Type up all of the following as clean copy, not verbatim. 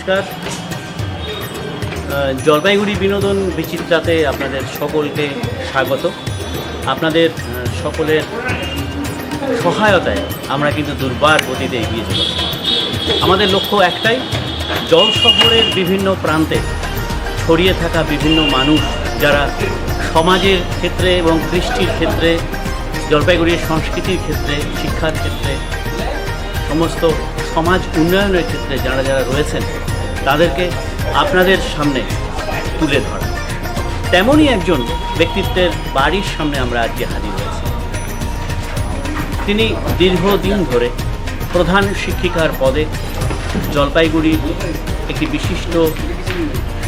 নমস্কার। জলপাইগুড়ি বিনোদন বিচিত্রাতে আপনাদের সকলকে স্বাগত। আপনাদের সকলের সহায়তায় আমরা কিন্তু দুর্বার গতিতে এগিয়ে চলেছি। আমাদের লক্ষ্য একটাই, জল শহরের বিভিন্ন প্রান্তে ছড়িয়ে থাকা বিভিন্ন মানুষ যারা সমাজের ক্ষেত্রে এবং কৃষ্টির ক্ষেত্রে, জলপাইগুড়ির সংস্কৃতির ক্ষেত্রে, শিক্ষার ক্ষেত্রে, সমস্ত সমাজ উন্নয়নের ক্ষেত্রে যারা যারা রয়েছেন তাদেরকে আপনাদের সামনে তুলে ধরা। তেমনই একজন ব্যক্তিত্বের বাড়ির সামনে আমরা আজকে হাজির হয়েছি। তিনি দীর্ঘদিন ধরে প্রধান শিক্ষিকার পদে জলপাইগুড়ির একটি বিশিষ্ট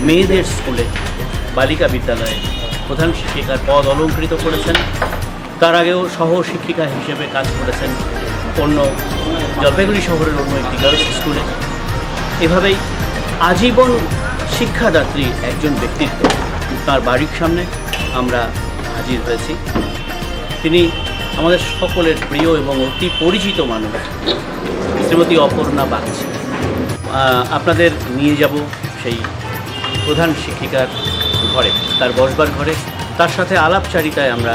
মেয়েদের স্কুলে, বালিকা বিদ্যালয়ে প্রধান শিক্ষিকার পদ অলঙ্কৃত করেছেন। তার আগেও সহ শিক্ষিকা হিসেবে কাজ করেছেন অন্য জলপাইগুড়ি শহরের অন্য একটি গার্লস স্কুলে। এভাবেই আজীবন শিক্ষাদাত্রী একজন ব্যক্তিত্ব, তার বাড়ির সামনে আমরা হাজির হয়েছি। তিনি আমাদের সকলের প্রিয় এবং অতি পরিচিত মানুষ, শ্রীমতী অপর্ণা বাগচি। আপনাদের নিয়ে যাব সেই প্রধান শিক্ষিকার ঘরে, তার বসবার ঘরে। তার সাথে আলাপচারিতায় আমরা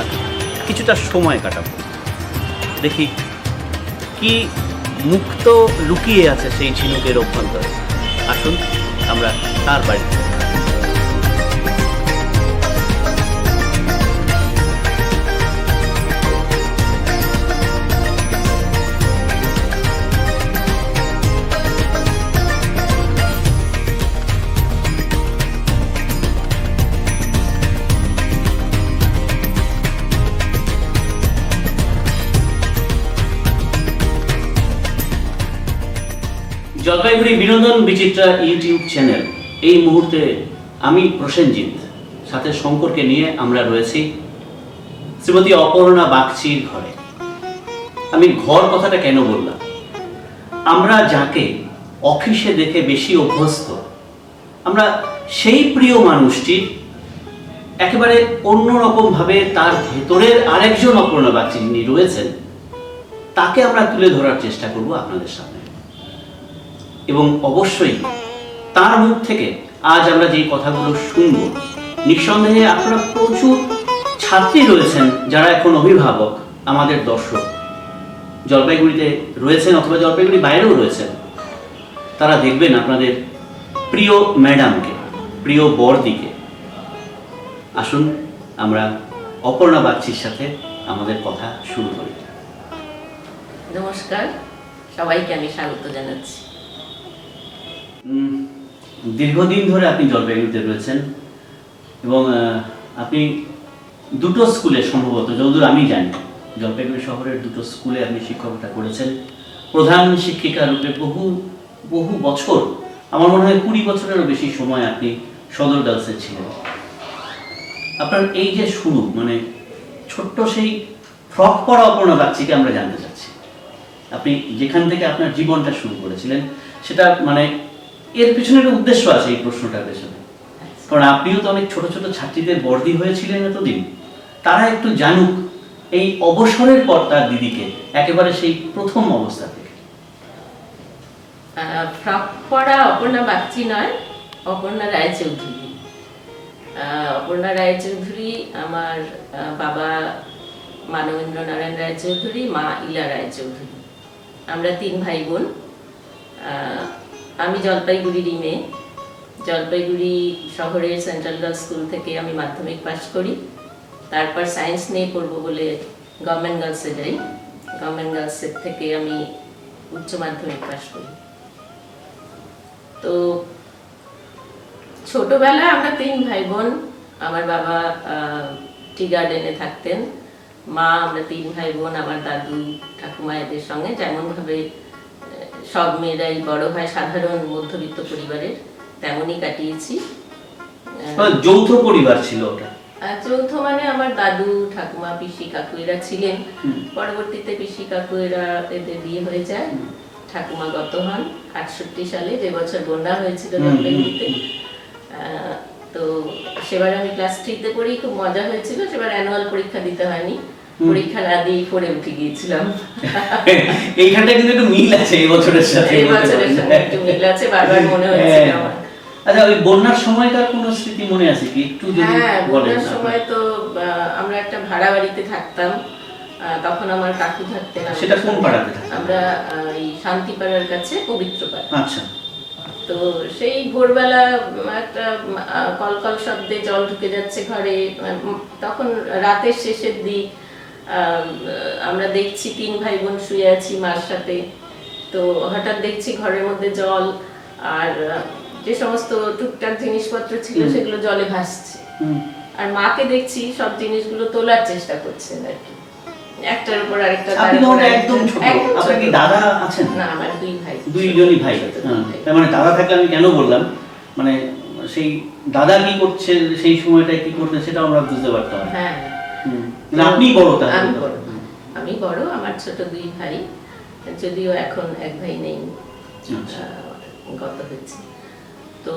কিছুটা সময় কাটাবো। দেখি কি মুক্ত লুকিয়ে আছে সেই ঝিনুকের অভ্যন্তরে। আসুন আমরা তার বাড়িতে। জলপাইগুড়ি বিনোদন বিচিত্রা ইউটিউব চ্যানেল। এই মুহূর্তে আমি প্রসেনজিৎ, সাথে শঙ্করকে নিয়ে আমরা রয়েছি শ্রীমতী অপর্ণা বাগচির ঘরে। আমি ঘর কথাটা কেন বললাম? আমরা যাকে অফিসে দেখে বেশি অভ্যস্ত, আমরা সেই প্রিয় মানুষটির একেবারে অন্যরকমভাবে তার ভেতরের আরেকজন অপর্ণা বাগচি যিনি রয়েছেন, তাকে আমরা তুলে ধরার চেষ্টা করব আপনাদের সামনে। এবং অবশ্যই তার মুখ থেকে আজ আমরা যে কথাগুলো শুনব, নিঃসন্দেহে আপনারা প্রচুর ছাত্রী রয়েছেন যারা এখন অভিভাবক, আমাদের দর্শক, জলপাইগুড়িতে রয়েছেন অথবা জলপাইগুড়ি বাইরেও রয়েছেন। তারা দেখবেন আপনাদের প্রিয় ম্যাডামকে, প্রিয় বড়দিকে। আসুন আমরা অপর্ণা বাগচির সাথে আমাদের কথা শুরু করি। নমস্কার, সবাইকে আমি স্বাগত জানাচ্ছি। দীর্ঘদিন ধরে আপনি জলপাইগুড়িতে রয়েছেন এবং আপনি দুটো স্কুলে, সম্ভবত যতদূর আমি জানি, জলপাইগুড়ি শহরের দুটো স্কুলে আপনি শিক্ষকতা করেছেন। প্রধান শিক্ষিকা রূপে বহু বছর, আমার মনে হয় 20 বছরেরও বেশি সময় আপনি সদর গার্লসে ছিলেন। আপনার এই যে শুরু, মানে ছোট্ট সেই ফ্রক পরা অপর্ণা বাগচিকে আমরা জানতে চাচ্ছি। আপনি যেখান থেকে আপনার জীবনটা শুরু করেছিলেন, সেটা মানে এর পিছনে একটা উদ্দেশ্য আছে এই প্রশ্নটার পেছনে। কারণ আপনিও তো অনেক ছোট ছোট ছাত্রীদের বর্দি হয়েছিলেন এতদিন, তারা একটু জানুক এই অবসরের পর তার দিদিকে, একেবারে সেই প্রথম অবস্থা থেকে। ফ্রক পরা অপর্ণা বাগচি নয়, অপর্ণা রায়চৌধুরী। অপর্ণা রায়চৌধুরী আমার বাবা মানবেন্দ্র নারায়ণ রায়চৌধুরী, মা ইলা রায়চৌধুরী। আমরা 3 ভাই বোন। আমি জলপাইগুড়িরই মেয়ে। জলপাইগুড়ি শহরের সেন্ট্রাল গার্লস স্কুল থেকে আমি মাধ্যমিক পাস করি। তারপর সায়েন্স নিয়ে পড়বো বলে গভর্নমেন্ট গার্লসে যাই। গভর্নমেন্ট গার্লসের থেকে আমি উচ্চ মাধ্যমিক পাস করি। তো ছোটবেলায় আমরা 3 ভাই বোন। আমার বাবা টি গার্ডেনে থাকতেন, মা, আমরা 3 ভাই বোন আমার দাদু ঠাকুমা এদের সঙ্গে, যেমনভাবে সব মেয়েরাই বড় হয় সাধারণ মধ্যবিত্ত পরিবারের, তেমনই কাটিয়েছি। যৌথ পরিবার ছিল ওটা? যৌথ মানে আমার দাদু ঠাকুমা পিসি কাকু এরা ছিলেন। পরবর্তীতে পিসি কাকু এরা এদের বিয়ে হয়ে যায়, ঠাকুমা গত হন 68 সালে, যে বছর বন্যা হয়েছিল জলপাইগুড়িতে। তো সেবার আমি ক্লাস 3-তে পড়ি, খুব মজা হয়েছিল। সেবার অ্যানুয়াল পরীক্ষা দিতে হয়নি, পরীক্ষা না দিয়ে পড়ে উঠে গিয়েছিলাম। এইখানটা কিন্তু একটু মিল আছে এই বছরের সাথে, এই বছরের সাথে একটু মিল আছে, বারবার মনে হয়েছে আমার। আচ্ছা, ওই বন্যার সময়কার কোনো স্মৃতি মনে আছে কি, একটু যদি হ্যাঁ, বলেন? বন্যার সময় তো আমরা একটা ভাড়া বাড়িতে থাকতাম, তখন আমার কাকু থাকতেন। সেটা কোন পাড়াতে থাকতেন? আমরা এই শান্তিপাড়ার কাছে পবিত্রপাড়া। আচ্ছা। তো সেই ভোরবেলা একটা কলকল শব্দে জল ঢুকে যাচ্ছে ঘরে, তখন রাতের শেষের দিক, আমরা দেখছি 3 ভাই বোন শুয়ে আছি মার সাথে। তো হঠাৎ দেখছি ঘরের মধ্যে জল, আর যে সমস্ত টুকটাক জিনিসপত্র ছিল সেগুলো জলে ভাসছে, আর মাকে দেখছি সব জিনিসগুলো তোলার চেষ্টা করছেন আর কি, একটার উপর আরেকটা। আপনি তো একদম ছোট, আপনার কি দাদা আছেন? না, আমার 2 ভাই, দুইজনই ভাই। তার মানে দাদা থাকলে আমি কেন বললাম, মানে সেই দাদা কি করছে সেই সময়টা কি করতে সেটা আমরা বুঝতে পারতাম। হ্যাঁ, মানে আপনি বড়? তাহলে আমি বড়, আমার ছোট 2 ভাই, যদিও এখন 1 ভাই নেই, গত হয়েছে। তো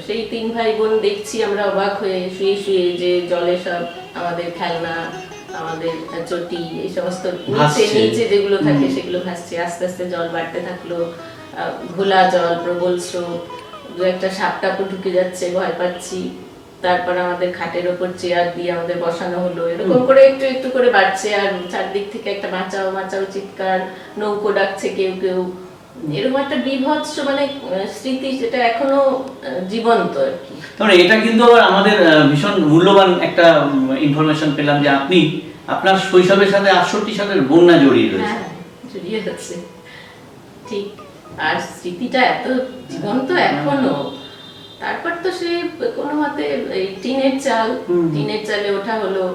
সেই 3 ভাই বোন দেখছি আমরা অবাক হয়ে শুয়ে শুয়ে যে জলে সব আমাদের খেলনা, আমাদের চটি, এই সমস্ত নিচে যেগুলো থাকে সেগুলো ভাসছে। আস্তে আস্তে জল বাড়তে থাকলো, ঘোলা জল, প্রবল স্রোত, 2-একটা সাপ টাপও ঢুকে যাচ্ছে, ভয় পাচ্ছি। তারপর আমাদের খাটের ওপর চেয়ার দিয়ে আমাদের বসানো হলো, এরকম করে একটু একটু করে বাড়ছে, আর চারদিক থেকে একটা বাঁচাও বাঁচাও চিৎকার, নৌকো ডাকছে কেউ কেউ, এরকম একটা বিভৎস মানে স্মৃতি, যেটা এখনো জীবন্ত আর কি। তাহলে এটা কিন্তু আবার আমাদের ভীষণ মূল্যবান একটা ইনফরমেশন পেলাম যে আপনি আপনার শৈশবের সাথে 68 সালের বন্যা জড়িয়ে রয়েছে। হ্যাঁ, জড়িয়ে আছে, ঠিক। আর স্মৃতিটা এত জীবন্ত এখনো। তারপর তো সে কোনো মতে এই টিনের চালে ওঠা হলো।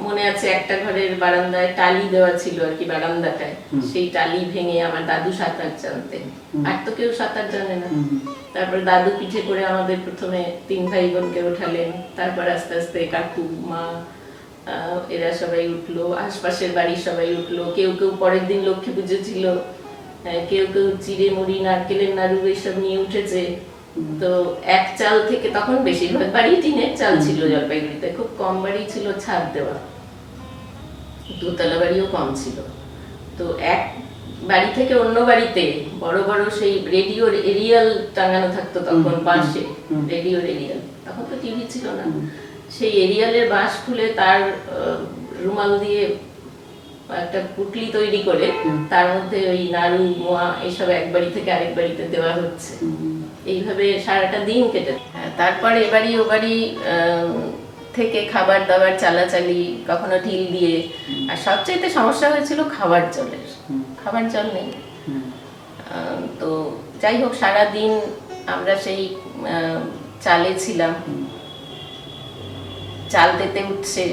মনে আছে একটা ঘরের বারান্দায় টালি দেওয়া ছিল আর কি, বারান্দাটায় সেই টালি ভেঙে আমার দাদু সাঁতার জানতেন, আর তো কেউ সাঁতার জানে না। তারপর দাদু পিঠে করে আমাদের প্রথমে 3 ভাই বোনকে ওঠালেন, তারপর আস্তে আস্তে কাকু, মা, এরা সবাই উঠলো, আশপাশের বাড়ির সবাই উঠলো। কেউ কেউ পরের দিন লক্ষ্মী পুজো ছিল, কেউ কেউ চিড়ে মুড়ি, নারকেলের নাড়ু এইসব নিয়ে উঠেছে। তো এক চাল থেকে, তখন বেশিরভাগ বাড়ি টিনের চাল ছিল জলপাইগুড়িতে, খুব কম বাড়ি ছিল ছাদ দেওয়া, 2তলা বাড়িও কম ছিল। তো এক বাড়ি থেকে অন্য বাড়িতে বড় বড় সেই রেডিওর এরিয়াল টাঙানো থাকতো তখন, বাঁশে রেডিওর এরিয়াল, তখন তো টিভি ছিল না। সেই এরিয়ালের বাঁশ খুলে তার রুমাল দিয়ে একটা পুটলি তৈরি করে তার মধ্যে ওই নাড়ু, মোয়া এইসব এক বাড়ি থেকে আরেক বাড়িতে দেওয়া হচ্ছে। এইভাবে সারাটা দিন কেটে। তারপর এবাড়ি ও বাড়ি থেকে খাবার দাবার চালাচালি, কখনো ঢিল দিয়ে। আর সবচাইতে সমস্যা হয়েছিল খাবার জলের, খাবার জল নেই। তো যাই হোক, সারা দিন আমরা সেই চালে ছিলাম, চাল পেতে উঠছে,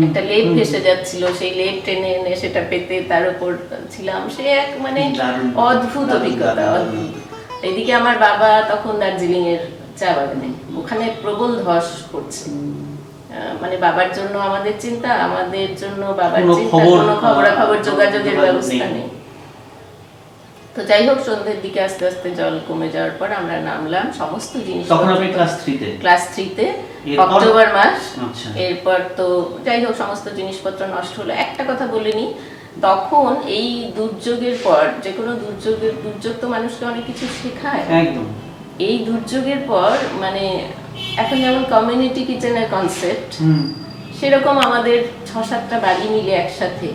একটা লেপ ভেসে যাচ্ছিল, সেই লেপ টেনে এনে সেটা পেতে তার উপর ছিলাম। সে এক মানে অদ্ভুত অভিজ্ঞতা, অদ্ভুত। এদিকে আমার বাবা তখন দার্জিলিং এর চা বাগানে, ওখানে প্রবল ধস পড়ছে। মানে বাবার জন্য আমাদের চিন্তা, আমাদের জন্য বাবার চিন্তা, কোনো খবরাখবর যোগাযোগের ব্যবস্থা নেই। তো যাই হোক, সন্ধ্যের দিকে আস্তে আস্তে জল কমে যাওয়ার পর আমরা নামলাম, সমস্ত জিনিস। তখন আপনি ক্লাস 3 তে, অক্টোবর মাস। এরপর তো যাই হোক সমস্ত জিনিসপত্র নষ্ট হলো। একটা কথা বলিনি, তখন এই দুর্যোগের পর, যে কোনো দুর্যোগ তো মানুষকে অনেক কিছু শেখায়। একদম। এই দুর্যোগের পর মানে এখন যেমন কমিউনিটি কিচেনের কনসেপ্ট, সেরকম আমাদের 6-7টা বাড়ি মিলে একসাথে,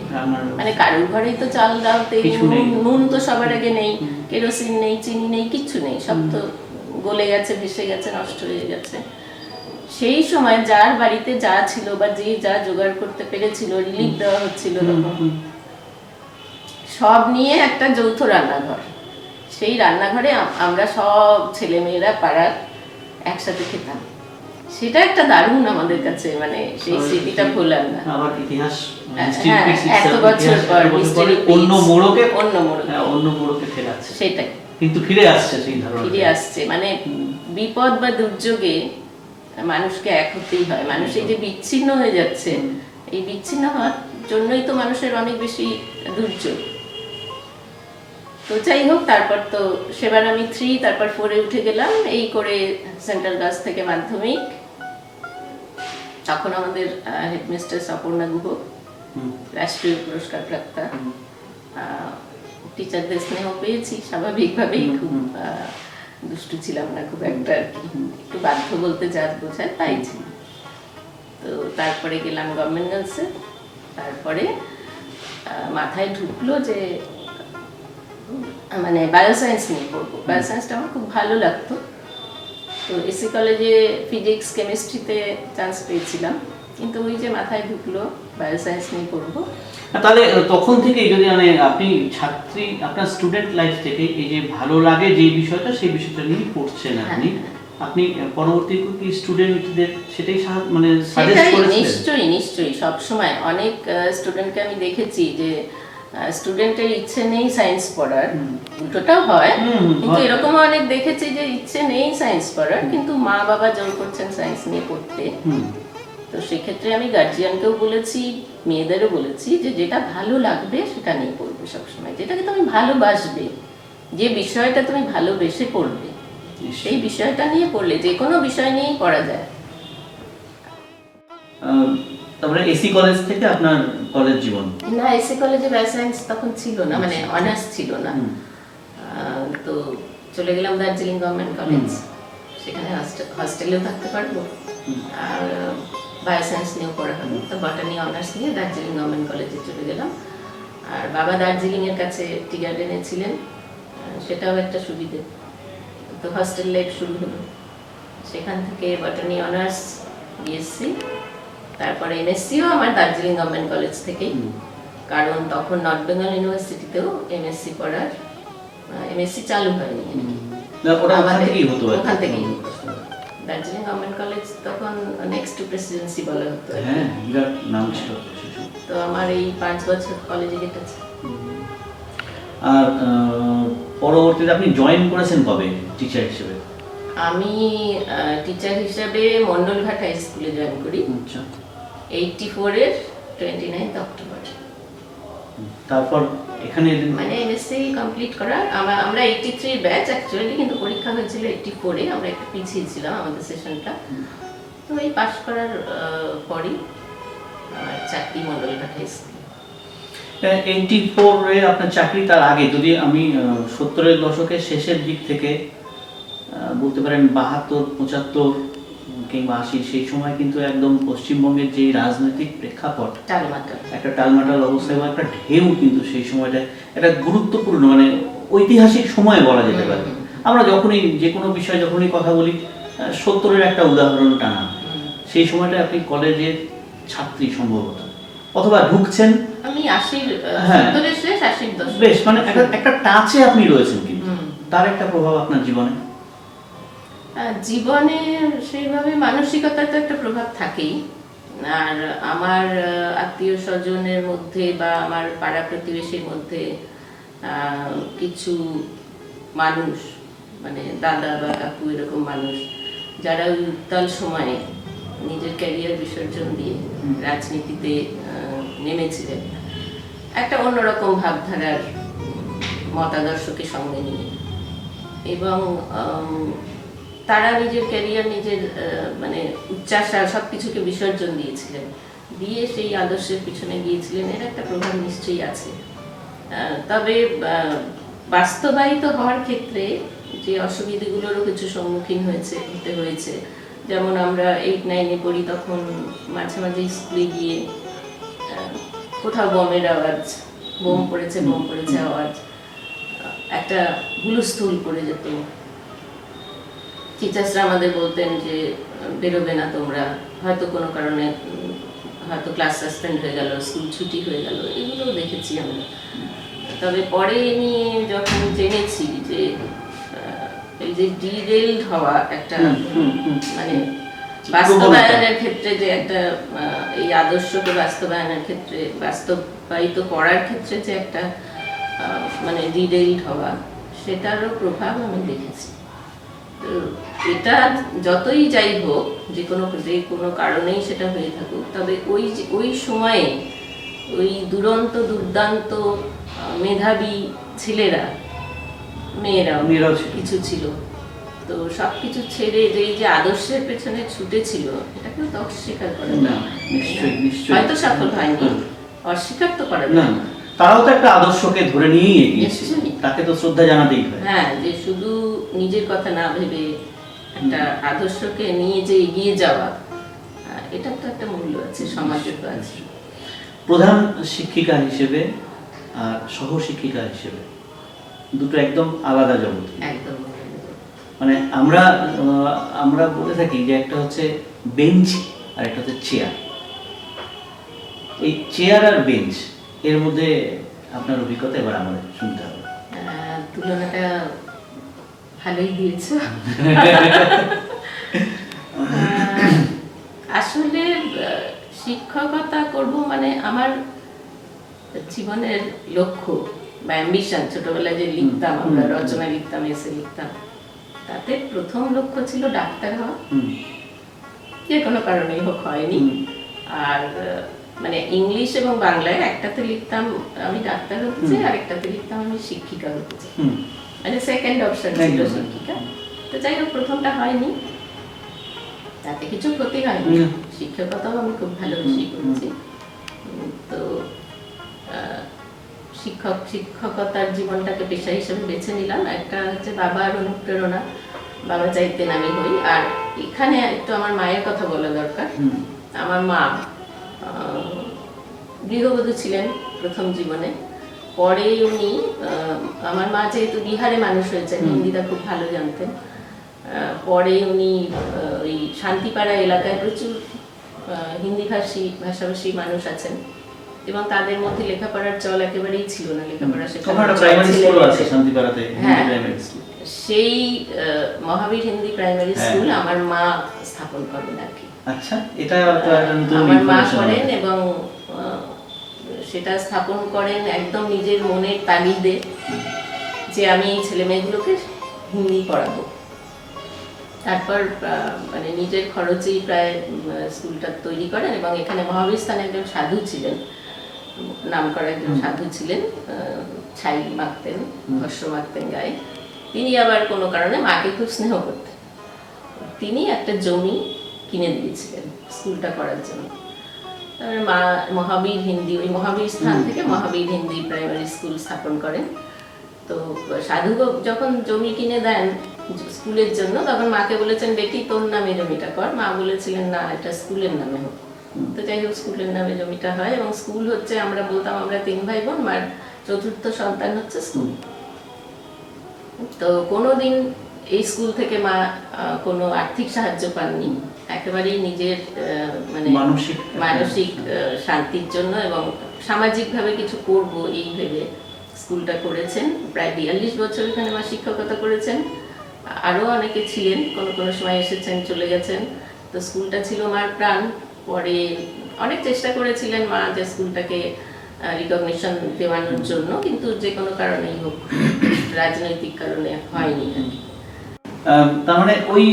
মানে কারোর ঘরেই তো চাল ডালতে নুন তো সবার আগে নেই, কেরোসিন নেই, চিনি নেই, কিচ্ছু নেই, সব তো গলে গেছে, ভেসে গেছে, নষ্ট হয়ে গেছে। সেই সময় যার বাড়িতে যা ছিল বা যে যা জোগাড় করতে পেরেছিল, রিলিফ দেওয়া হচ্ছিল, সব নিয়ে একটা যৌথ রান্নাঘর। সেই রান্নাঘরে আমরা সব ছেলেমেয়েরা পাড়ার একসাথে খেতাম। সেটা একটা দারুণ আমাদের কাছে, মানে সেই স্মৃতিটা ভোলার না। আবার ইতিহাস, এত বছর পর অন্য মোড়কে ফেরাচ্ছে, সেটাই কিন্তু ফিরে আসছে, সেই ধারণা ফিরে আসছে। মানে বিপদ বা দুর্যোগে মানুষকে এক হতেই হয়। মানুষ এই যে বিচ্ছিন্ন হয়ে যাচ্ছে, এই বিচ্ছিন্ন হওয়ার জন্যই তো মানুষের অনেক বেশি দুর্যোগ। তো যাই হোক, তারপর তো সেবার আমি 3, তারপর 4-এ উঠে গেলাম, এই করে সেন্ট্রাল গার্লস থেকে মাধ্যমিক। তখন আমাদের হেডমিস্ট্রেস অপর্ণা গুহ, রাষ্ট্রীয় পুরস্কার প্রাপ্তা। টিচারদের স্নেহ পেয়েছি স্বাভাবিকভাবেই, খুব দুষ্টু ছিলাম না খুব একটা আর কি, একটু বাধ্য বলতে যা বোঝায় তাই ছিল। তো তারপরে গেলাম গভর্নমেন্ট গার্লসে। তারপরে মাথায় ঢুকলো যে মানে বায়োসায়েন্স নিয়ে পড়বো। বায়োসায়েন্সটা আমার খুব ভালো লাগতো। তো এসি কলেজে ফিজিক্স কেমিস্ট্রিতে চান্স পেয়েছিলাম, কিন্তু ওই যে মাথায় ঢুকলো বায়োসায়েন্স নিয়ে পড়বো। তাহলে তখন থেকেই যদি মানে আপনি ছাত্রী, আপনার স্টুডেন্ট লাইফ থেকে এই যে ভালো লাগে যে বিষয়টা, সেই বিষয়টা নিয়ে পড়ছেন আপনি, আপনি পরবর্তী কি স্টুডেন্টদের সেটাই মানে সাজেস্ট করেছিলেন? নিশ্চয়ই নিশ্চয়ই, সব সময় অনেক স্টুডেন্টকে আমি দেখেছি যে স্টুডেন্টের ইচ্ছে নেই সায়েন্স পড়ার, উল্টোটাও হয়, কিন্তু এরকম অনেক দেখেছি যে ইচ্ছে নেই সায়েন্স পড়ার, কিন্তু মা বাবা জোর করছেন সায়েন্স নিয়ে পড়তে। তো সেক্ষেত্রে আমি গার্জিয়ানকেও বলেছি, মেয়েদেরও বলেছি যে যেটা ভালো লাগবে সেটা নিয়ে পড়বে সবসময়, যেটাকে তুমি ভালোবাসবে, যে বিষয়টা তুমি ভালোবেসে পড়বে সেই বিষয়টা নিয়ে পড়লে যে কোনো বিষয় নিয়েই পড়া যায়। তারপরে এসি কলেজ থেকে আপনার কলেজ জীবন? না, এসি কলেজে বায়োসায়েন্স তখন ছিল না, মানে অনার্স ছিল না। তো চলে গেলাম দার্জিলিং গভর্নমেন্ট কলেজ, সেখানে হস্টেলেও থাকতে পারবো আর বায়োসায়েন্স নিয়েও পড়া হলো। তো বটানি অনার্স নিয়ে দার্জিলিং গভর্নমেন্ট কলেজে চলে গেলাম। আর বাবা দার্জিলিংয়ের কাছে টি গার্ডেনে ছিলেন, সেটাও একটা সুবিধে। তো হস্টেল লাইফ শুরু হলো, সেখান থেকে বটানি অনার্স, বিএসসি, তারপরে এমএসসিও আমার দার্জিলিং গভর্নমেন্ট কলেজ থেকেই, কারণ তখন নর্থ বেঙ্গল ইউনিভার্সিটিতেও এমএসসি পড়ার, এমএসসি চালু হয়নি, ওখান থেকেই হতো। দার্জিলিং গভর্নমেন্ট কলেজ তখন নেক্সট টু প্রেসিডেন্সি বলা হতো, নাম ছিল। তো আমার এই 5 বছর কলেজে কেটেছে। আর পরবর্তীতে আপনি জয়েন করেছেন কবে টিচার হিসেবে? আমি টিচার হিসেবে মন্ডলঘাট হাই স্কুলে জয়েন করি 84 এর 29 অক্টোবর। তারপর এখানে মানে এমএসসি কমপ্লিট করা, আমরা 83 ব্যাচ অ্যাকচুয়ালি, কিন্তু পরীক্ষা হয়েছিল 84 এ, আমরা একটু পিছিয়ে ছিলাম আমাদের সেশনটা। তো এই পাস করার পরই আমার চাকরি মন্ডলঘাট হাই স্কুলে। 84 এ আপনার চাকরি, তার আগে যদি আমি 70-এর দশকের শেষের দিক থেকে বলতে পারেন 72, 75 কিংবা 80, সেই সময় কিন্তু একদম পশ্চিমবঙ্গের যে রাজনৈতিক প্রেক্ষাপট, একটা টালমাটাল অবস্থা এবং একটা ঢেউ, কিন্তু সেই সময়টায় একটা গুরুত্বপূর্ণ মানে ঐতিহাসিক সময় বলা যেতে পারে। আমরা যখনই যে কোনো বিষয় যখনই কথা বলি 70-এর একটা উদাহরণ টানা, সেই সময়টা আপনি কলেজের ছাত্রী সম্ভবত, অথবা ঢুকছেন, আমি 70-এর শেষ 80-এর দশক, বেশ মানে একটা টাচে আপনি রয়েছেন, কিন্তু তার একটা প্রভাব আপনার জীবনে? জীবনে সেইভাবে মানসিকতার তো একটা প্রভাব থাকেই। আর আমার আত্মীয় স্বজনের মধ্যে বা আমার পাড়া প্রতিবেশীর মধ্যে কিছু মানুষ, মানে দাদা বা কাকু, এরকম মানুষ যারা ওই উত্তাল সময়ে নিজের ক্যারিয়ার বিসর্জন দিয়ে রাজনীতিতে নেমেছিলেন, একটা অন্যরকম ভাবধারার মতাদর্শকে সঙ্গে নিয়ে, এবং তারা নিজের ক্যারিয়ার, নিজের মানে উচ্চাশা সব কিছুকে বিসর্জন দিয়েছিলেন, দিয়ে সেই আদর্শের পিছনে গিয়েছিলেন। এর একটা প্রভাব নিশ্চয়ই আছে। তবে বাস্তবায়িত হওয়ার ক্ষেত্রে যে অসুবিধাগুলোরও কিছু সম্মুখীন হতে হয়েছে, যেমন আমরা 8-9-এ পড়ি, তখন মাঝে মাঝে স্কুলে গিয়ে কোথাও বোমের আওয়াজ, বোম পড়েছে আওয়াজ, একটা হুলস্থুল পড়ে যেত। টিচার্সরা আমাদের বলতেন যে বেরোবে না তোমরা, হয়তো কোনো কারণে হয়তো ক্লাস সাসপেন্ড হয়ে গেল, স্কুল ছুটি হয়ে গেল, এগুলো দেখেছি আমরা। তবে পরে নিয়ে যখন জেনেছি যে এই যে ডিরেলড হওয়া একটা, মানে বাস্তবায়নের ক্ষেত্রে যে একটা, এই আদর্শকে বাস্তবায়নের ক্ষেত্রে, বাস্তবায়িত করার ক্ষেত্রে যে একটা মানে ডিরেলড হওয়া, সেটারও প্রভাব আমি দেখেছি। এটা যতই যাই হোক, যে কোনো কারণেই সেটা হয়ে থাকুক, তবে ওই সময়ে ওই দুরন্ত দুর্দান্ত মেধাবী ছেলেরা, মেয়েরাও কিছু ছিল, তো সব কিছু ছেড়ে যে আদর্শের পেছনে ছুটে ছিল, এটাকেও তো অস্বীকার করে না। হয়তো সফল হয়নি, অস্বীকার তো করা না যায় না, তারাও তো একটা আদর্শকে ধরে নিয়েই এগিয়েছে, নিশ্চয়ই। তাকে তো শ্রদ্ধা জানাতেই হয়। হ্যাঁ, যে শুধু নিজের কথা না ভেবে একটা আদর্শকে নিয়ে যে এগিয়ে যাওয়া, এটা তো একটা মূল্য আছে, সমাজের তো আছে। প্রধান শিক্ষিকা হিসেবে আর সহ শিক্ষিকা হিসেবে দুটো একদম আলাদা জগৎ। একদম। মানে আমরা বলে থাকি যে একটা হচ্ছে বেঞ্চ আর একটা হচ্ছে চেয়ার। এই চেয়ার আর বেঞ্চ এর মধ্যে আপনার অভিজ্ঞতা এবার আমাদের শুনতে হবে। তুলনাটা ভালোই দিয়েছ। আসলে শিক্ষকতা করব মানে আমার জীবনের লক্ষ্য বা অ্যাম্বিশন, ছোটবেলায় যে লিখতাম, আমরা রচনা লিখতাম, এসে লিখতাম, তাতে প্রথম লক্ষ্য ছিল ডাক্তার হওয়া। যে কোনো কারণেই হোক হয়নি। আর মানে ইংলিশ এবং বাংলায় একটাতে লিখতাম আমি ডাক্তার হতে চাই, আর একটাতে লিখতাম আমি শিক্ষিকা হতে চাই, মানে সেকেন্ড অপশন ছিল শিক্ষিকা। তো যাই হোক, প্রথমটা হয়নি, তাতে কিছু ক্ষতি হয়নি, শিক্ষকতাও আমি খুব ভালোবেসে করেছি। তো শিক্ষকতার জীবনটাকে পেশা হিসেবে বেছে নিলাম। একটা হচ্ছে বাবার অনুপ্রেরণা, বাবা চাইতেন আমি হই। আর এখানে একটু আমার মায়ের কথা বলা দরকার। আমার মা গৃহবধূ ছিলেন প্রথম জীবনে, পরে উনি আমার মা যেহেতু বিহারে মানুষ হয়েছেন, হিন্দিটা খুব ভালো জানতেন, পরে উনি ওই শান্তিপাড়া এলাকায় প্রচুর হিন্দি ভাষাভাষী মানুষ আছেন, এবং তাদের মধ্যে লেখাপড়ার চল একেবারেই ছিল না, লেখাপড়া সেই মহাবীর হিন্দি প্রাইমারি স্কুল আমার মা স্থাপন করেন আর কি। আচ্ছা, এটা আমার মা করেন, এবং সেটা স্থাপন করেন একদম নিজের মনের তাগিদে, যে আমি এই ছেলে মেয়েগুলোকে হিন্দি পড়াবো। তারপর মানে নিজের খরচেই প্রায় স্কুলটা তৈরি করেন, এবং এখানে মহাবীর স্থানে একজন সাধু ছিলেন, নাম করা একজন সাধু ছিলেন, ছাই মাখতেন, ভস্য মাখতেন গায়ে। তিনি আবার কোনো কারণে মাকে খুব স্নেহ করতেন, তিনি একটা জমি কিনে দিয়েছিলেন স্কুলটা করার জন্য। মা মহাবীর হিন্দি, ওই মহাবীর স্থান থেকে মহাবীর হিন্দি প্রাইমারি স্কুল স্থাপন করেন। তো সাধু যখন জমি কিনে দেন স্কুলের জন্য, তখন মাকে বলেছেন, বেটি তোর নামে জমিটা কর। মা বলেছিলেন না, এটা স্কুলের নামে হোক। তো যাই হোক, স্কুলের নামে জমিটা হয়, এবং স্কুল হচ্ছে, আমরা বলতাম আমরা 3 ভাই বোন, মার চতুর্থ সন্তান হচ্ছে স্কুল। তো কোনোদিন এই স্কুল থেকে মা কোনো আর্থিক সাহায্য পাননি, একেবারেই নিজের মানে মানসিক শান্তির জন্য এবং সামাজিকভাবে কিছু করব এই ভেবে স্কুলটা করেছেন। প্রায় 42 বছর এখানে মা শিক্ষকতা করেছেন। আরও অনেকে ছিলেন, কোনো সময় এসেছেন, চলে গেছেন। তো স্কুলটা ছিল মার প্রাণ। পরে অনেক চেষ্টা করেছিলেন মা যে স্কুলটাকে রিকগনিশন দেওয়ানোর জন্য, কিন্তু যে কোনো কারণেই হোক, রাজনৈতিক কারণে হয়নি। তার মানে ওই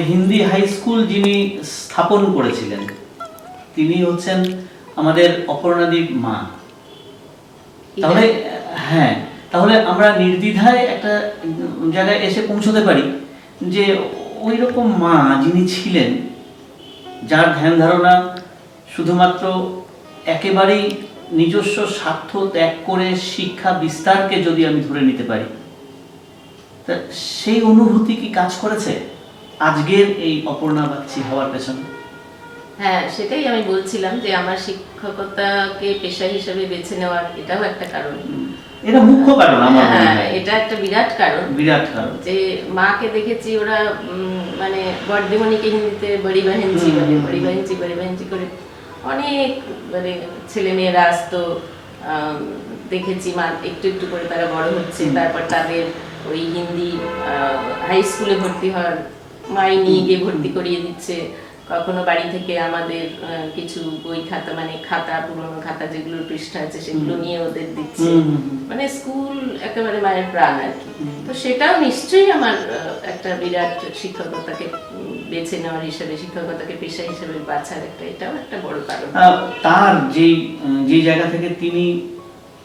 হিন্দি হাই স্কুল যিনি স্থাপন করেছিলেন তিনি হচ্ছেন আমাদের অপর্ণাদির মা। তাহলে হ্যাঁ, তাহলে আমরা নির্দ্বিধায় একটা জায়গায় এসে পৌঁছতে পারি যে ওই রকম মা যিনি ছিলেন, যার ধ্যান ধারণা শুধুমাত্র একেবারেই নিজস্ব স্বার্থ ত্যাগ করে শিক্ষা বিস্তারকে যদি আমি ধরে নিতে পারি, তা সেই অনুভূতি কি কাজ করেছে আজকের এই অপর্ণা বাগচি হওয়ার পেছনে? হ্যাঁ, সেটাই আমি বলছিলাম যে আমার শিক্ষকতাকে পেশা হিসেবে বেছে নেওয়ার এটাও একটা কারণ। এটা মুখ্য কারণ আমার মনে হয়। এটা একটা বিরাট কারণ, যে মাকে দেখেছি ওরা মানে বড়দিমণিকে হিন্দিতে বড়ি বাহেনজি বলে, বড়ি বাহেনজি করে অনেক মানে ছেলে মেয়েরা আসতো, দেখেছি মা একটু একটু করে তারা বড় হচ্ছে। তারপর তাদের ওই হিন্দি হাই স্কুলে ভর্তি হওয়ার মাই নিয়ে গিয়ে ভর্তি করিয়ে দিচ্ছে। কখনো বাড়ি থেকে আমাদের কিছু বই খাতা, মানে খাতা, পুরোনো খাতা যেগুলোর পৃষ্ঠা আছে সেগুলো নিয়ে ওদের দিচ্ছে। মানে স্কুল একেবারে মায়ের প্রাণ আর কি। তো সেটাও নিশ্চয়ই আমার একটা বিরাট শিক্ষকতাকে বেছে নেওয়ার হিসেবে, শিক্ষকতাকে পেশা হিসেবে বাছার এটাও একটা বড় কারণ। তার যে জায়গা থেকে তিনি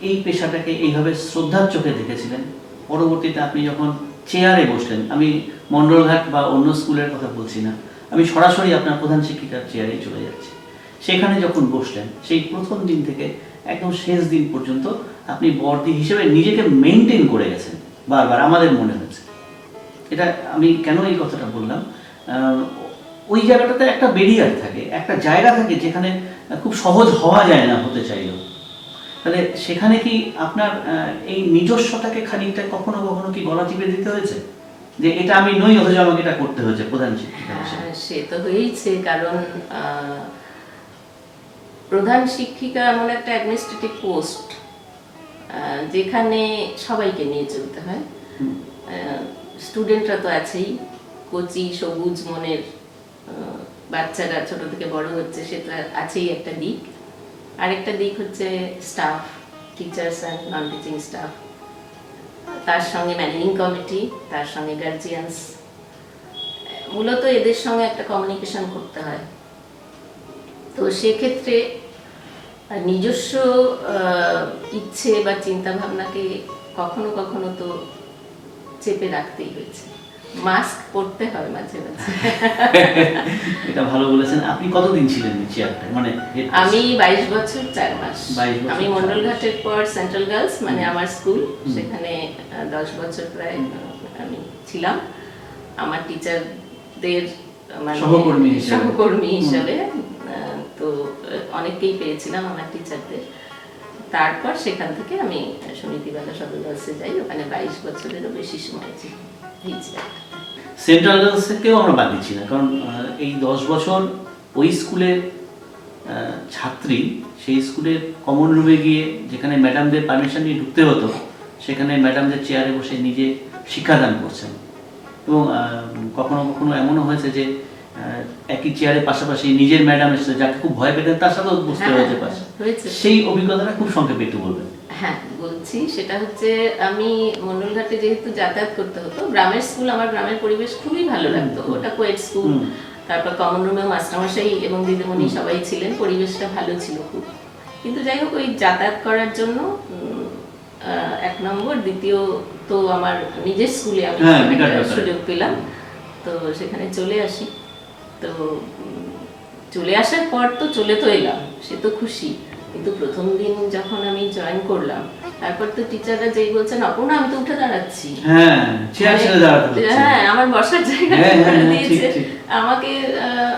এই পেশাটাকে এইভাবে শ্রদ্ধার চোখে দেখেছিলেন, পরবর্তীতে আপনি যখন চেয়ারে বসলেন, আমি মন্ডলঘাট বা অন্য স্কুলের কথা বলছি না, আমি সরাসরি আপনার প্রধান শিক্ষিকার চেয়ারে চলে যাচ্ছি, সেখানে যখন বসলেন সেই প্রথম দিন থেকে একদম শেষ দিন পর্যন্ত আপনি বর্দি হিসেবে নিজেকে মেনটেন করে গেছেন বারবার, আমাদের মনে হয়েছে। এটা আমি কেন এই কথাটা বললাম, ওই জায়গাটাতে একটা ব্যারিয়ার থাকে, একটা জায়গা থাকে যেখানে খুব সহজ হওয়া যায় না হতে চাইলেও। তাহলে সেখানে কি আপনার এই নিজস্বতাকে খানিকটা কখনো কখনো কি গলা চিপে দিতে হয়েছে যে এটা আমি নই অথচ আমাকে এটা করতে হয়েছে প্রধান শিক্ষিকা হিসেবে? সে তো হয়েইছে, কারণ প্রধান শিক্ষিকা এমন একটা অ্যাডমিনিস্ট্রেটিভ পোস্ট যেখানে সবাইকে নিয়ে চলতে হয়। স্টুডেন্টরা তো আছেই, কচি সবুজ মনের বাচ্চারা ছোট থেকে বড় হচ্ছে, সেটা আছেই একটা দিক। আরেকটা দিক হচ্ছে staff, teachers and non teaching staff, তার সঙ্গে ম্যানেজিং কমিটি, তার সঙ্গে গার্জিয়ানস। মূলত এদের সঙ্গে একটা কমিউনিকেশন করতে হয়। তো সেক্ষেত্রে নিজস্ব ইচ্ছে বা চিন্তা ভাবনাকে কখনো কখনো তো চেপে রাখতেই হয়েছে, মাস্ক পরতে হয় মাঝে মাঝে। এটা ভালো বলেছেন। আপনি কতদিন ছিলেন চেয়ারটায়, মানে আমি 22 বছর 4 মাস। 22 বছর আমি মন্ডলঘাটের পর সেন্ট্রাল গার্লস, মানে আমার স্কুল, সেখানে 10 বছর প্রায় আমি ছিলাম। আমার টিচারদের মানে সহকর্মী হিসাবে তো অনেককেই পেয়েছিলাম আমার টিচারদের। তারপর সেখান থেকে আমি সমিতিবেলা সদর গার্লসে যাই, ওখানে 22 বছরেরও বেশি সময় ছিল। সেন্ট্রাল গার্লসকেও আমরা বাদ দিচ্ছি না, কারণ এই 10 বছর ওই স্কুলের ছাত্রী সেই স্কুলের কমন রুমে গিয়ে যেখানে ম্যাডামদের পারমিশন নিয়ে ঢুকতে হতো, সেখানে ম্যাডামদের চেয়ারে বসে নিজে শিক্ষাদান করছেন। এবং কখনো কখনো এমনও হয়েছে যে একই চেয়ারের পাশাপাশি নিজের ম্যাডাম এসে যাকে খুব ভয় পেতেন তার সাথেও বুঝতে হয়েছে পাশে। সেই অভিজ্ঞতাটা খুব সংক্ষেপে একটু বলবেন। হ্যাঁ বলছি, সেটা হচ্ছে আমি মন্ডলঘাটে যেহেতু যাতায়াত করতে হতো, গ্রামের স্কুল, আমার গ্রামের পরিবেশ খুবই ভালো লাগতো। ওটা কোয়েড স্কুল, তারপর কমন রুমেও মাস্টারমশাই এবং দিদিমণি সবাই ছিলেন, পরিবেশটা ভালো ছিল খুব। কিন্তু যাই হোক, ওই যাতায়াত করার জন্য 1 নম্বর, দ্বিতীয় তো আমার নিজের স্কুলে আমি সুযোগ পেলাম, তো সেখানে চলে আসি। তো চলে আসার পর তো চলে তো এলাম, সে তো খুশি। কিন্তু প্রথম দিন যখন আমি জয়েন করলাম, তারপর তো টিচাররা যেই বলছেন, অপর্ণা আমি তো উঠে দাঁড়াচ্ছি, হ্যাঁ আমার বসার জায়গা দিয়েছে আমাকে।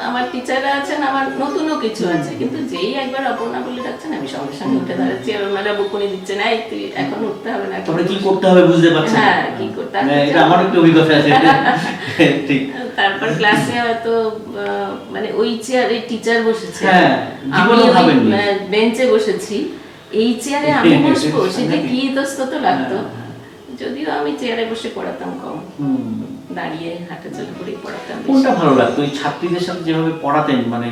আমার টিচাররা আছেন, আমার নতুনও কিছু আছে, কিন্তু যেই একবার অপর্ণা বলে ডাকছেন, আমি সঙ্গে সঙ্গে উঠে দাঁড়াচ্ছি। আর ওনারা বকুনি দিচ্ছেন, এই তুই এখন উঠতে হবে না, কি করতে হবে বুঝতে পারছেন? হ্যাঁ কি করতে হবে, এটা আমার একটু অভিজ্ঞতা আছে। ঠিক। তারপর ক্লাসে হয়তো মানে ওই চেয়ারে টিচার বসেছে, আমি বেঞ্চে বসেছি, এই চেয়ারে আমি বসবো, সেটা কি ইতস্তত লাগতো। যদিও আমি চেয়ারে বসে পড়াতাম কম, দাঁড়িয়ে হাঁটা চলা করে পড়াতাম। কোনটা ভালো লাগতো, ওই ছাত্রীদের সাথে যেভাবে পড়াতেন, মানে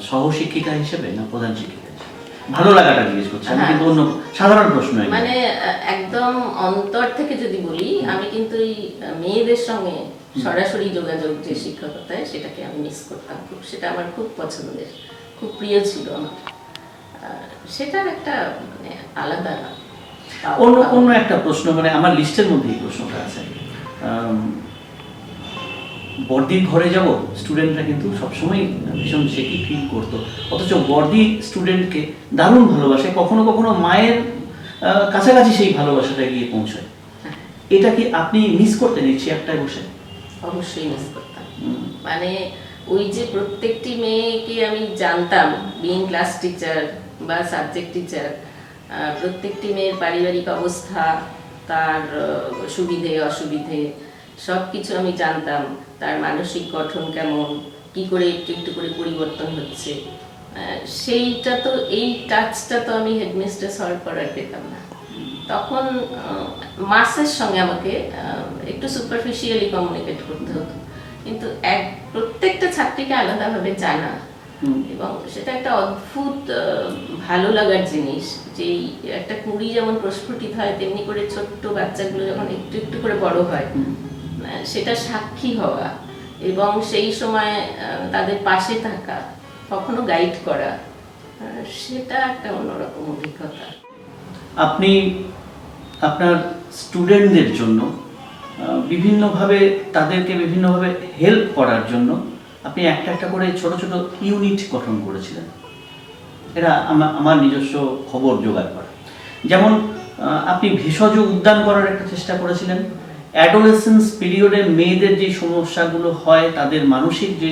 সহশিক্ষিকা হিসেবে না প্রধান শিক্ষিকা হিসেবে? ভালো লাগাটা জিজ্ঞেস করছি আমি, কিন্তু অন্য সাধারণ প্রশ্ন। মানে একদম অন্তর থেকে যদি বলি, আমি কিন্তু এই মেয়েদের সঙ্গে সরাসরি যোগাযোগ যে শিক্ষকতায়, সেটাকে আমি মিস করতাম খুব। সেটা আমার খুব পছন্দের, খুব প্রিয় ছিল আমার। সেটার একটা মানে আলাদা অন্য একটা প্রশ্ন, মানে আমার লিস্টের মধ্যে এই প্রশ্নটা আছে। বর্দির ঘরে যাব, স্টুডেন্টরা কিন্তু সবসময় ভীষণ শেকি ফিল করতো, অথচ বর্দি স্টুডেন্টকে দারুণ ভালোবাসে, কখনো কখনো মায়ের কাছাকাছি সেই ভালোবাসাটা গিয়ে পৌঁছায়। এটা কি আপনি মিস করতেন এই চেয়ারটায় বসে? অবশ্যই মিস করতাম। মানে ওই যে প্রত্যেকটি মেয়েকে আমি জানতাম, বিইং ক্লাস টিচার বা সাবজেক্ট টিচার, প্রত্যেকটি মেয়ের পারিবারিক অবস্থা, তার সুবিধে অসুবিধে সব কিছু আমি জানতাম। তার মানসিক গঠন কেমন, কি করে একটু একটু করে পরিবর্তন হচ্ছে, সেইটা তো, এই টাচটা তো আমি হেডমিস্ট্রেস হওয়ার পর আর পেতাম না। তখন মাসের সঙ্গে আমাকে একটু সুপারফিশিয়ালি কমিউনিকেট করতে হতো, কিন্তু প্রত্যেকটা ছাত্রীকে আলাদাভাবে জানা, এবং সেটা একটা অদ্ভুত ভালো লাগার জিনিস। যে একটা কুঁড়ি যেমন প্রস্ফুটিত হয়, তেমনি করে ছোট্ট বাচ্চাগুলো যখন একটু একটু করে বড় হয়, সেটা সাক্ষী হওয়া এবং সেই সময় তাদের পাশে থাকা, কখনো গাইড করা, সেটা একটা অন্যরকম অভিজ্ঞতা। আপনি আপনার স্টুডেন্টদের জন্য বিভিন্নভাবে, তাদেরকে বিভিন্নভাবে হেল্প করার জন্য আপনি একটা একটা করে ছোট ছোট ইউনিট গঠন করেছিলেন। এটা আমার নিজস্ব খবর জোগাড় করা। যেমন আপনি ভেষজ উদ্যান করার একটা চেষ্টা করেছিলেন। অ্যাডোলেসেন্স পিরিয়ডে মেয়েদের যে সমস্যাগুলো হয় তাদের মানসিক যে,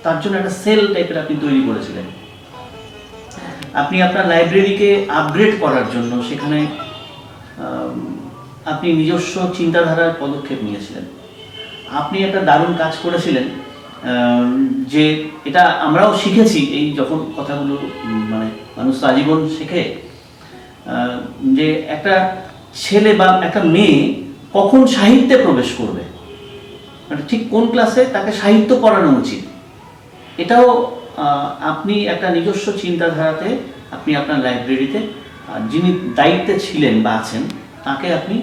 তার জন্য একটা সেল টাইপের আপনি তৈরি করেছিলেন। আপনি আপনার লাইব্রেরিকে আপগ্রেড করার জন্য সেখানে আপনি নিজস্ব চিন্তাধারার পদক্ষেপ নিয়েছিলেন। আপনি একটা দারুণ কাজ করেছিলেন, যে এটা আমরাও শিখেছি এই যখন কথাগুলো মানে মানুষ তো আজীবন শেখে, যে একটা ছেলে বা একটা মেয়ে কখন সাহিত্যে প্রবেশ করবে, মানে ঠিক কোন ক্লাসে তাকে সাহিত্য পড়ানো উচিত, এটাও আপনি একটা নিজস্ব চিন্তাধারাতে আপনি আপনার লাইব্রেরিতে যিনি দায়িত্বে ছিলেন বা আছেন তাকে আপনি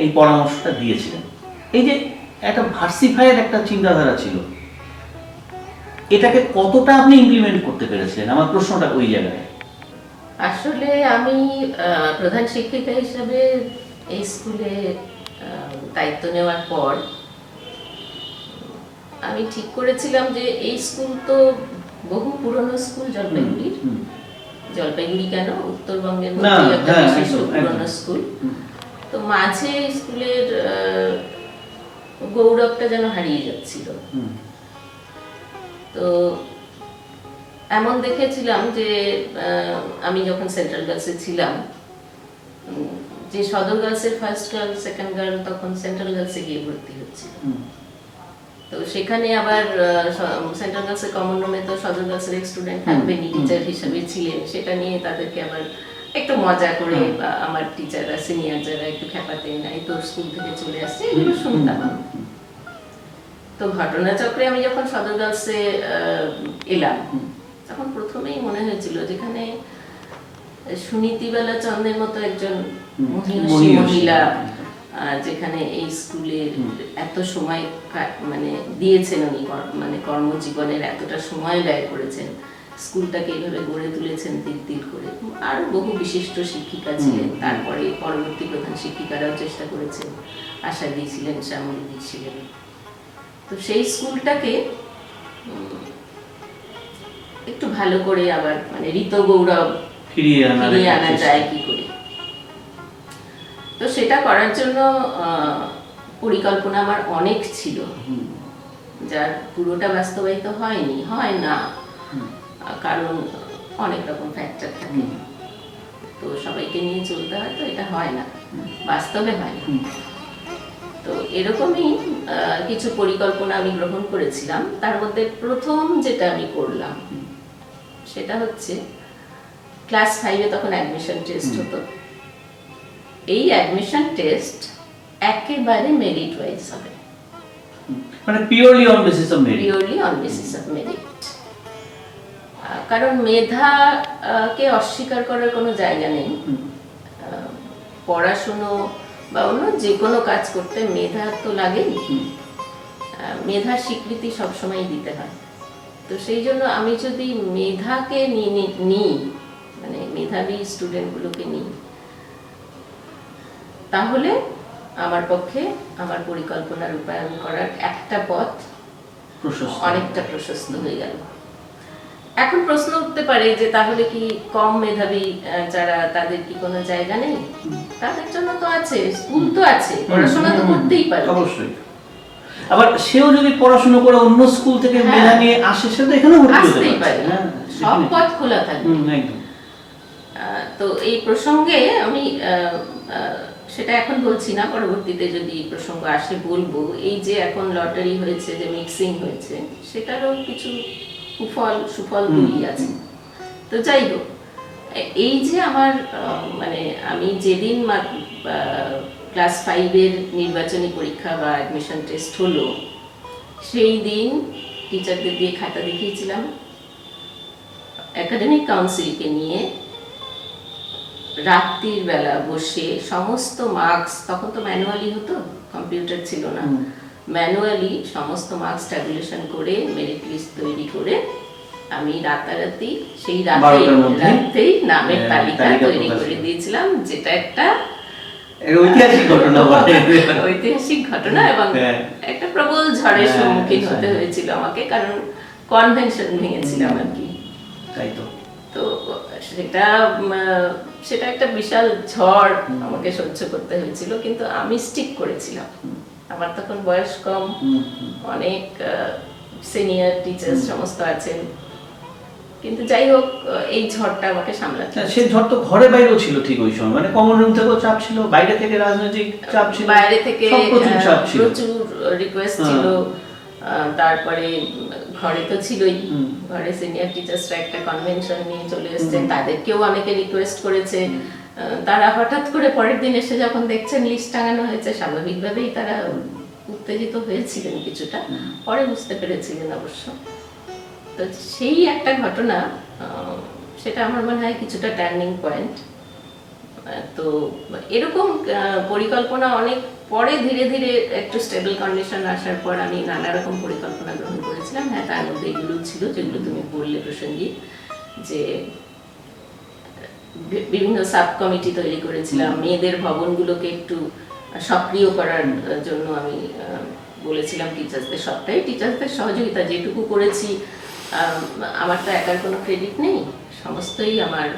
এই পরামর্শটা দিয়েছিলেন। এই যে একটা ভার্সিফাইয়ের একটা চিন্তাধারা ছিল, এটাকে কতটা আপনি ইমপ্লিমেন্ট করতে পেরেছিলেন, আমার প্রশ্নটা ওই জায়গায়। আসলে আমি প্রধান শিক্ষিকা হিসেবে এই স্কুলে দায়িত্ব নেওয়ার পর আমি ঠিক করেছিলাম যে এই স্কুল তো বহু পুরনো স্কুল, জলপাইগুড়ির। জলপাইগুড়ি কেন, উত্তরবঙ্গের মধ্যে একটা বিশিষ্ট পুরনো স্কুল। তো মাঝে স্কুলের গৌরবটা যেন হারিয়ে যাচ্ছিল। তো এমন দেখেছিলাম যে আমি যখন সেন্ট্রাল গার্লসে ছিলাম, যে সদর গার্লসের ফার্স্ট গার্ল সেকেন্ড গার্ল তখন সেন্ট্রাল গার্লসে গিয়ে ভর্তি হচ্ছিল। তো সেখানে আবার সেন্ট্রাল গার্লসের কমন রুমে তো সদর গার্লসের স্টুডেন্ট থাকবেনই, টিচার হিসেবে ছিলেন, সেটা নিয়ে তাদেরকে আবার একটু মজা করে আমার টিচাররা সিনিয়র যারা একটু খেপাতেন, এই তোর স্কুল থেকে চলে আসছে, এগুলো শুনতাম। তো ঘটনাচক্রে আমি যখন সদর গার্লসে এলাম তখন প্রথমেই মনে হয়েছিল যেখানে সুনীতিবালা চন্দ্রের মতো একজন মহিলা যেখানে এই স্কুলের এত সময় মানে দিয়েছেন উনি, মানে কর্মজীবনের এতটা সময় ব্যয় করেছেন, স্কুলটাকে এইভাবে গড়ে তুলেছেন তিল তিল করে। আরো বহু বিশিষ্ট শিক্ষিকা ছিলেন, তারপরে পরবর্তী প্রধান শিক্ষিকারাও চেষ্টা করেছেন, আশা দিয়েছিলেন, শ্যামলী ছিলেন। তো সেই স্কুলটাকে একটু ভালো করে আবার মানে ঋত গৌরব ফিরিয়ে আনা যায় কি করে। তো সেটা করার জন্য পরিকল্পনা আমার অনেক ছিল, যার পুরোটা বাস্তবায়িত হয়নি, হয় না, কারণ অনেক রকম ফ্যাক্টর থাকে, তো সবাইকে নিয়ে চলতে হয়, তো এটা হয় না, বাস্তবে হয় না। তো এরকমই কিছু পরিকল্পনা আমি গ্রহণ করেছিলাম। তার মধ্যে প্রথম যেটা আমি করলাম সেটা হচ্ছে ক্লাস 5-এ তখন অ্যাডমিশন টেস্ট হতো। এই অ্যাডমিশন টেস্ট একেবারে মেরিট ওয়াইজ হবে, মানে purely on basis of merit. Purely on basis of merit. কারণ মেধাকে অস্বীকার করার কোনো জায়গা নেই। পড়াশুনো বা অন্য যে কোনো কাজ করতে মেধা তো লাগেই, মেধার স্বীকৃতি সবসময় দিতে হয়। তো সেই জন্য আমি যদি মেধাকে নিই, মানে মেধাবী স্টুডেন্টগুলোকে নিই, তাহলে আমার পক্ষে আমার পরিকল্পনা রূপায়ণ করার একটা পথ অনেকটা প্রশস্ত হয়ে গেল। এখন প্রশ্ন উঠতে পারে যে তাহলে কি কম মেধাবী যারা, তাদের কি কোনো জায়গা নেই? তাদের জন্য তো আছে, স্কুল তো আছে, পড়াশোনা তো করতেই পারে। অবশ্যই। আবার সেও যদি পড়াশোনা করে অন্য স্কুল থেকে মেধা নিয়ে আসে, সে তো এখানেও ভর্তি হতে পারে, সব পথ খোলা থাকবে। একদম। তো এই প্রসঙ্গে আমি সেটা এখন বলছি না, পরবর্তীতে যদি প্রসঙ্গ আসে বলবো। এই যে এখন লটারি হয়েছে, যে মিক্সিং হয়েছে, সেটারও কিছু সুফল গুলি আছে। তো যাই হোক, এই যে আমার মানে আমি যেদিন ক্লাস 5-এর নির্বাচনী পরীক্ষা বা অ্যাডমিশন টেস্ট হলো, সেই দিন টিচারদের দিয়ে খাতা দেখিয়েছিলাম, একাডেমিক কাউন্সিলকে নিয়ে রাত্রির বেলা বসে সমস্ত মার্কস, তখন তো ম্যানুয়ালি হতো, কম্পিউটার ছিল না, ম্যানুয়ালি সমস্ত মার্কস ট্যাবুলেশন করে মেরিট লিস্ট তৈরি করে আমি রাতারাতি সেই রাতেই নামের তালিকা তৈরি করে দিয়েছিলাম, যেটা একটা ঐতিহাসিক ঘটনা এবং একটা প্রবল ঝড়ের সম্মুখীন হতে হয়েছিল আমাকে, কারণ কনভেনশন ভেঙেছিলাম আর কি। তাই তো। তো সেটা সেটা একটা বিশাল ঝড় আমাকে সহ্য করতে হয়েছিল, কিন্তু আমি স্টিক করেছিলাম। আমার তখন বয়স কম, অনেক সিনিয়র টিচার্স সমস্ত আছেন, কিন্তু যাই হোক এই ঝড়টা আমাকে সামলাতে হয়েছে। সেই ঝড় তো ঘরে বাইরেও ছিল ঠিক ওই সময়, মানে কমন রুম থেকেও চাপ ছিল, বাইরে থেকে রাজনৈতিক চাপ ছিল, বাইরে থেকে প্রচুর চাপ ছিল, প্রচুর রিকোয়েস্ট ছিল। তারপরে ঘরে তো ছিলই, ঘরে সিনিয়র টিচার্সরা একটা কনভেনশন নিয়ে চলে এসেছেন, তাদেরকেও অনেকে রিকোয়েস্ট করেছে। তারা হঠাৎ করে পরের দিন এসে যখন দেখছেন লিস্ট টাঙানো হয়েছে, স্বাভাবিকভাবেই তারা উত্তেজিত হয়েছিলেন কিছুটা, পরে বুঝতে পেরেছিলেন অবশ্য। তো সেই একটা ঘটনা, সেটা আমার মনে হয় কিছুটা টার্নিং পয়েন্ট। তো এরকম পরিকল্পনা অনেক পরে ধীরে ধীরে একটু স্টেবল কন্ডিশন আসার পর আমি নানা রকম পরিকল্পনা গ্রহণ করেছিলাম। হ্যাঁ, তার মধ্যে এগুলো ছিল যেগুলো তুমি বললে প্রসঙ্গিক, যে বিভিন্ন সাব কমিটি তৈরি করেছিলাম, মেয়েদের ভবনগুলোকে একটু সক্রিয় করার জন্য আমি বলেছিলাম টিচার্সদের, সবটাই টিচার্সদের সহযোগিতা, যেটুকু করেছি আমার তো একার কোনো ক্রেডিট নেই, সমস্তই আমার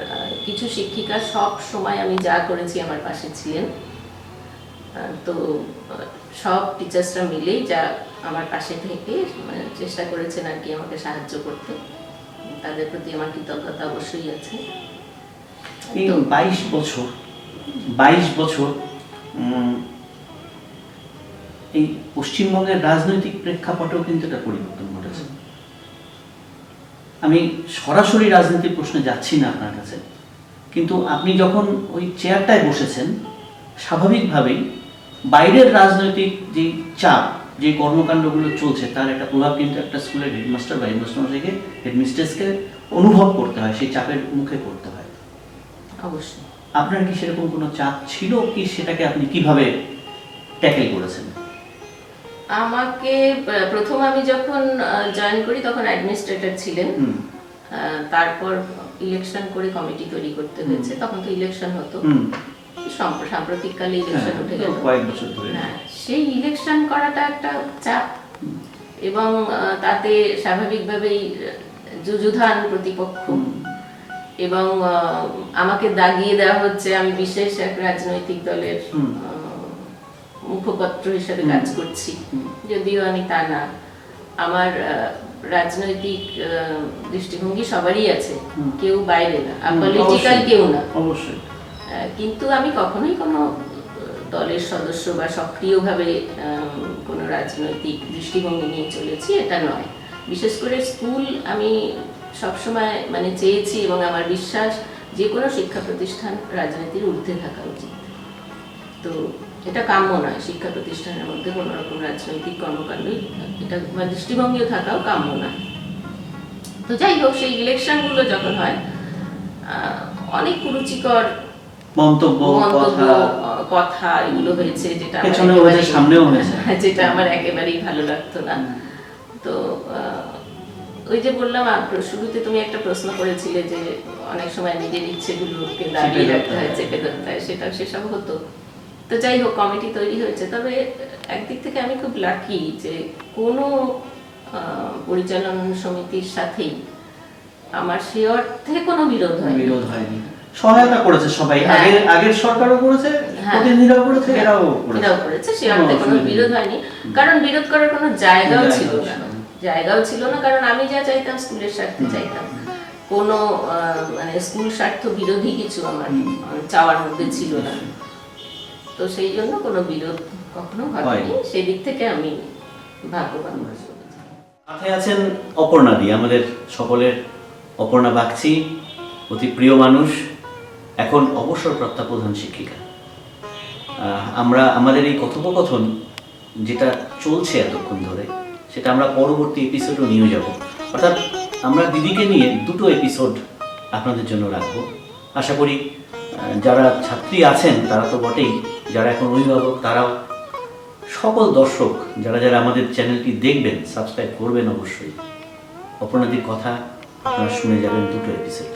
কিছু শিক্ষিকা সব সময় আমি যা করেছি আমার পাশে ছিলেন। তো সব টিচার্সরা মিলেই যা আমার পাশে থেকে চেষ্টা করেছেন আর কি আমাকে সাহায্য করতে, তাদের প্রতি আমার কৃতজ্ঞতা অবশ্যই আছে। এই 22 বছর এই পশ্চিমবঙ্গের রাজনৈতিক প্রেক্ষাপটেও কিন্তু একটা পরিবর্তন ঘটেছে। আমি সরাসরি রাজনীতির প্রশ্নে যাচ্ছি না আপনার কাছে, কিন্তু আপনি যখন ওই চেয়ারটায় বসেছেন, স্বাভাবিকভাবেই বাইরের রাজনৈতিক যে চাপ, যে কর্মকাণ্ডগুলো চলছে, তার একটা প্রভাব কিন্তু একটা স্কুলের হেডমাস্টার বা হেডমাস্টারকে, হেডমিস্ট্রেসকে অনুভব করতে হয়, সেই চাপের মুখে পড়তে হয়। অবশ্যই। আপনার কি সেরকম কোনো চাপ ছিল কি, সেটাকে আপনি কিভাবে ট্যাকেল করেছেন? আমাকে প্রথম আমি যখন জয়েন করি তখন অ্যাডমিনিস্ট্রেটর ছিলেন, তারপর ইলেকশন করে কমিটি তৈরি করতে হয়েছে, তখন তো ইলেকশন হতো, সাম্প্রতিককালে ইলেকশন উঠে গেল কয়েক বছর ধরে। সেই ইলেকশন করাটা একটা চাপ, এবং তাতে স্বাভাবিকভাবেই যুযুধান প্রতিপক্ষ, এবং আমাকে দাগিয়ে দেওয়া হচ্ছে আমি বিশেষ এক রাজনৈতিক দলের মুখপত্র হিসেবে কাজ করছি, যদিও আমি তা না। আমার রাজনৈতিক দৃষ্টিভঙ্গি সবারই আছে, কেউ বাইরে না, পলিটিক্যাল কেউ না অবশ্যই, কিন্তু আমি কখনোই কোনো দলের সদস্য বা সক্রিয়ভাবে কোনো রাজনৈতিক দৃষ্টিভঙ্গি নিয়ে চলেছি এটা নয়। বিশেষ করে স্কুল আমি সবসময় মানে চেয়েছি, এবং আমার বিশ্বাস যে কোনো শিক্ষা প্রতিষ্ঠান রাজনীতির ঊর্ধ্বে থাকা উচিত। তো এটা কাম্য নয়, শিক্ষা প্রতিষ্ঠানের মধ্যে কোনো রকম রাজনৈতিক কর্মকাণ্ডই, এটা দৃষ্টিভঙ্গিও থাকাও কাম্য নয়। তো যাই হোক, সেই ইলেকশনগুলো যখন হয় অনেক কুরুচিকর মন্তব্য কথা এগুলো হয়েছে, যেটা আমার একেবারেই ভালো লাগতো না। তো ওই যে বললাম শুরুতে তুমি একটা প্রশ্ন করেছিলে যে অনেক সময় নিজের ইচ্ছেগুলোকে দাবিয়ে রাখতে হয়, চেপে ধরতে হয়, সেসব হতো। তো যাই হোক, কমিটি তৈরি হয়েছে। তবে একদিক থেকে আমি খুব লাকি যে কোনো পরিচালন সমিতির সাথেই আমার সে অর্থে কোনো বিরোধ হয়নি। সহায়তা করেছে সবাই, আগের সরকারও করেছে, প্রতিনিধিরাও করেছে, এরাও করেছে, সে অর্থে কোনো বিরোধ হয়নি। কারণ বিরোধ করার কোনো জায়গাও ছিল না, কারণ আমি যা চাইতাম স্কুলের স্বার্থে চাইতাম, কোনো মানে স্কুল স্বার্থ বিরোধী কিছু আমার চাওয়ার মধ্যে ছিল না। তো সেই জন্য কোনো বিরোধ কখনো হয়নি, সেই দিক থেকে আমি ভাগ্যবান। সাথে আছেন অপর্ণাদি, আমাদের সকলের অপর্ণা বাগচি, অতি প্রিয় মানুষ, এখন অবসরপ্রাপ্তা প্রধান শিক্ষিকা। আমরা আমাদের এই কথোপকথন যেটা চলছে এতক্ষণ ধরে, সেটা আমরা পরবর্তী এপিসোডও নিয়ে যাব, অর্থাৎ আমরা দিদিকে নিয়ে 2টো এপিসোড আপনাদের জন্য রাখবো। আশা করি যারা ছাত্রী আছেন তারা তো বটেই, যারা এখন অভিভাবক তারাও, সকল দর্শক যারা যারা আমাদের চ্যানেলটি দেখবেন, সাবস্ক্রাইব করবেন অবশ্যই। অপর্ণাদির কথা আপনারা শুনে যাবেন 2টো এপিসোড।